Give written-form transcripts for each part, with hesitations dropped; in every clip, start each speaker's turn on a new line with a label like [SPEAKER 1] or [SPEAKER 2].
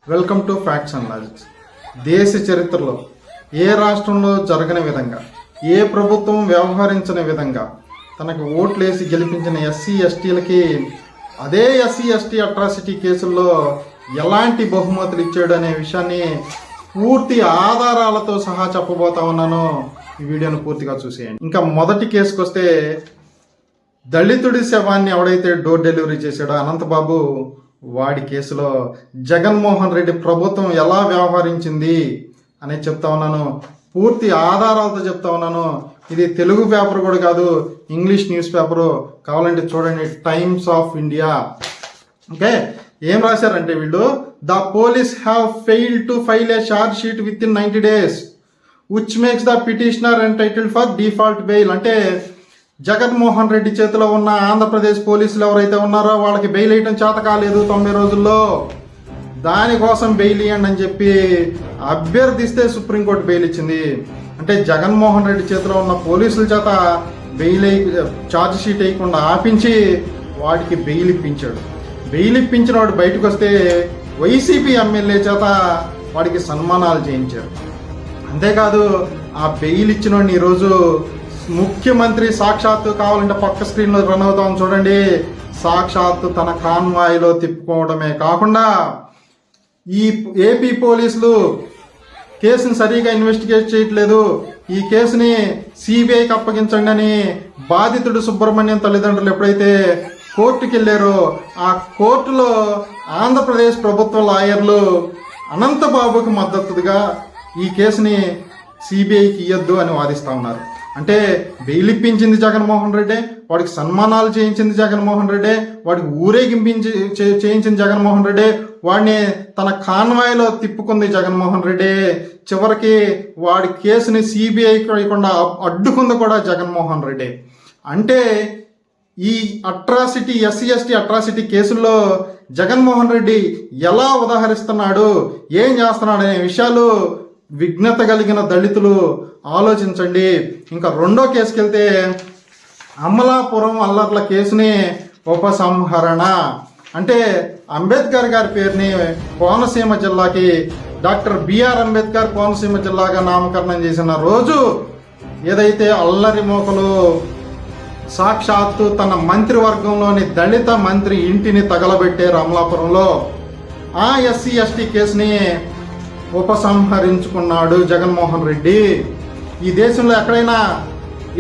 [SPEAKER 1] Welcome to facts and logics. దేశ చరిత్రలో ఏ రాష్ట్రంలో జరగని విధంగా, ఏ ప్రభుత్వం వ్యవహరించని విధంగా తనకు ఓట్లేసి గెలిపించిన ఎస్సీ ఎస్టీలకి అదే ఎస్సీ ఎస్టీ అట్రాసిటీ కేసుల్లో ఎలాంటి బహుమతులు ఇచ్చాడు అనే విషయాన్ని పూర్తి ఆధారాలతో సహా చెప్పబోతా ఉన్నాను. ఈ వీడియోను పూర్తిగా చూసేయండి. ఇంకా మొదటి కేసుకు వస్తే, దళితుడి శవాన్ని ఎవడైతే డోర్ డెలివరీ చేశాడో అనంతబాబు, వాడి కేసులో జగన్మోహన్ రెడ్డి ప్రభుత్వం ఎలా వ్యవహరించింది అనేది చెప్తా ఉన్నాను. పూర్తి ఆధారాలతో చెప్తా ఉన్నాను. ఇది తెలుగు పేపర్ కూడా కాదు, ఇంగ్లీష్ న్యూస్ పేపరు. కావాలంటే చూడండి, టైమ్స్ ఆఫ్ ఇండియా. ఓకే, ఏం రాశారంటే వీళ్ళు, the police have failed to file A charge sheet with in 90 days which makes the petitioner entitled for default bail. అంటే జగన్మోహన్ రెడ్డి చేతిలో ఉన్న ఆంధ్రప్రదేశ్ పోలీసులు ఎవరైతే ఉన్నారో వాళ్ళకి బెయిల్ వేయడం చేత కాలేదు 90 రోజుల్లో, దానికోసం బెయిల్ ఇవ్వండి అని చెప్పి అభ్యర్థిస్తే సుప్రీంకోర్టు బెయిల్ ఇచ్చింది. అంటే జగన్మోహన్ రెడ్డి చేతిలో ఉన్న పోలీసుల చేత ఛార్జ్ షీట్ వేయకుండా ఆపించి వాడికి బెయిల్ ఇప్పించాడు. బెయిల్ ఇప్పించిన వాడు బయటకు వస్తే వైసీపీ ఎమ్మెల్యే చేత వాడికి సన్మానాలు చేయించారు. అంతేకాదు, ఆ బెయిల్ ఇచ్చిన వాడిని ఈరోజు ముఖ్యమంత్రి సాక్షాత్తు, కావాలంటే పక్క స్క్రీన్లో రన్ అవుతాం చూడండి, సాక్షాత్తు తన కాన్వాయ్లో తిప్పుకోవడమే కాకుండా ఈ ఏపీ పోలీసులు కేసుని సరిగా ఇన్వెస్టిగేట్ చేయట్లేదు, ఈ కేసుని సిబిఐకి అప్పగించండి అని బాధితుడు సుబ్రహ్మణ్యం తల్లిదండ్రులు ఎప్పుడైతే కోర్టుకి వెళ్ళారో, ఆ కోర్టులో ఆంధ్రప్రదేశ్ ప్రభుత్వ లాయర్లు అనంతబాబుకి మద్దతుగా ఈ కేసుని సిబిఐకి ఇవ్వద్దు అని వాదిస్తూ ఉన్నారు. అంటే బెయిల్ ఇప్పించింది జగన్మోహన్ రెడ్డి, వాడికి సన్మానాలు చేయించింది జగన్మోహన్ రెడ్డి, వాడికి ఊరేగింపించి చేయించింది జగన్మోహన్ రెడ్డి, వాడిని తన కాన్వాయ్లో తిప్పుకుంది జగన్మోహన్ రెడ్డి, చివరికి వాడి కేసుని సిబిఐకి వేయకుండా అడ్డుకుంది కూడా జగన్మోహన్ రెడ్డి. అంటే ఈ అట్రాసిటీ, ఎస్సీ ఎస్టీ అట్రాసిటీ కేసుల్లో జగన్మోహన్ రెడ్డి ఎలా ఉదాహరిస్తున్నాడు, ఏం చేస్తున్నాడు అనే విషయాలు విఘ్నత కలిగిన దళితులు ఆలోచించండి. ఇంకా రెండో కేసుకి వెళ్తే, అమలాపురం అల్లర్ల కేసుని ఉపసంహరణ. అంటే అంబేద్కర్ గారి పేరుని కోనసీమ జిల్లాకి డాక్టర్ బిఆర్ అంబేద్కర్ కోనసీమ జిల్లాగా నామకరణం చేసిన రోజు ఏదైతే అల్లరి మోకలు సాక్షాత్తు తన మంత్రివర్గంలోని దళిత మంత్రి ఇంటిని తగలబెట్టారు అమలాపురంలో, ఆ ఎస్సీ ఎస్టీ కేసుని ఉపసంహరించుకున్నాడు జగన్మోహన్ రెడ్డి. ఈ దేశంలో ఎక్కడైనా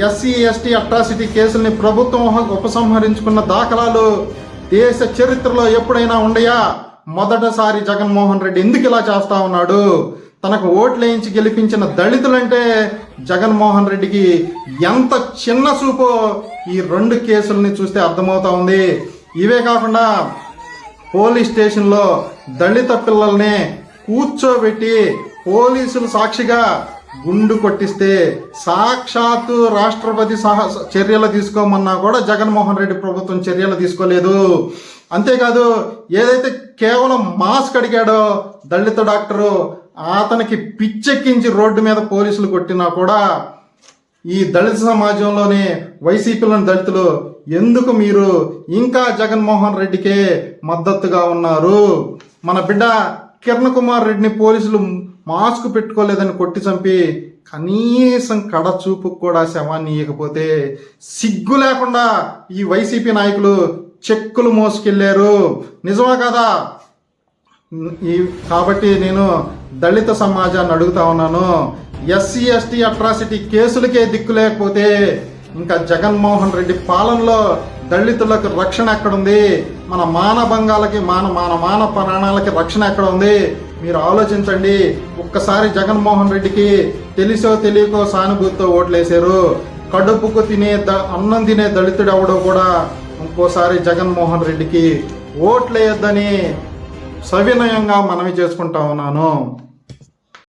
[SPEAKER 1] ఎస్సీ ఎస్టీ అట్రాసిటీ కేసుల్ని ప్రభుత్వం ఉపసంహరించుకున్న దాఖలాలు దేశ చరిత్రలో ఎప్పుడైనా ఉండయా? మొదటిసారి జగన్మోహన్ రెడ్డి ఎందుకు ఇలా చేస్తా ఉన్నాడు? తనకు ఓట్లేయించి గెలిపించిన దళితులంటే జగన్మోహన్ రెడ్డికి ఎంత చిన్న చూపో ఈ రెండు కేసుల్ని చూస్తే అర్థమవుతా ఉంది. ఇవే కాకుండా పోలీస్ స్టేషన్లో దళిత పిల్లల్ని కూర్చోబెట్టి పోలీసులు సాక్షిగా గుండు కొట్టిస్తే సాక్షాత్తు రాష్ట్రపతి చర్యలు తీసుకోమన్నా కూడా జగన్మోహన్ రెడ్డి ప్రభుత్వం చర్యలు తీసుకోలేదు. అంతేకాదు, ఏదైతే కేవలం మాస్క్ అడిగాడో దళిత డాక్టరు, అతనికి పిచ్చెక్కించి రోడ్డు మీద పోలీసులు కొట్టినా కూడా ఈ దళిత సమాజంలోని వైసీపీలోని దళితులు ఎందుకు మీరు ఇంకా జగన్మోహన్ రెడ్డికే మద్దతుగా ఉన్నారు? మన బిడ్డ కిరణ్ కుమార్ రెడ్డిని పోలీసులు మాస్క్ పెట్టుకోలేదని కొట్టి చంపి కనీసం కడచూపు కూడా శవాన్ని ఇవ్వకపోతే సిగ్గు లేకుండా ఈ వైసీపీ నాయకులు చెక్కులు మోసుకెళ్లారు. నిజమా కదా? కాబట్టి నేను దళిత సమాజాన్ని అడుగుతా ఉన్నాను, ఎస్సీ ఎస్టీ అట్రాసిటీ కేసులకే దిక్కు లేకపోతే ఇంకా జగన్మోహన్ రెడ్డి పాలనలో దళితులకు రక్షణ ఎక్కడుంది? మన మానభంగాలకి మాన ప్రాణాలకి రక్షణ ఎక్కడ ఉంది? మీరు ఆలోచించండి. ఒక్కసారి జగన్మోహన్ రెడ్డికి తెలిసో తెలియకో సానుభూతితో ఓట్లేశారు. కడుపుకు అన్నం తినే దళితుడు ఎవడో కూడా ఇంకోసారి జగన్మోహన్ రెడ్డికి ఓట్లేయొద్దని సవినయంగా మనవి చేసుకుంటా ఉన్నాను.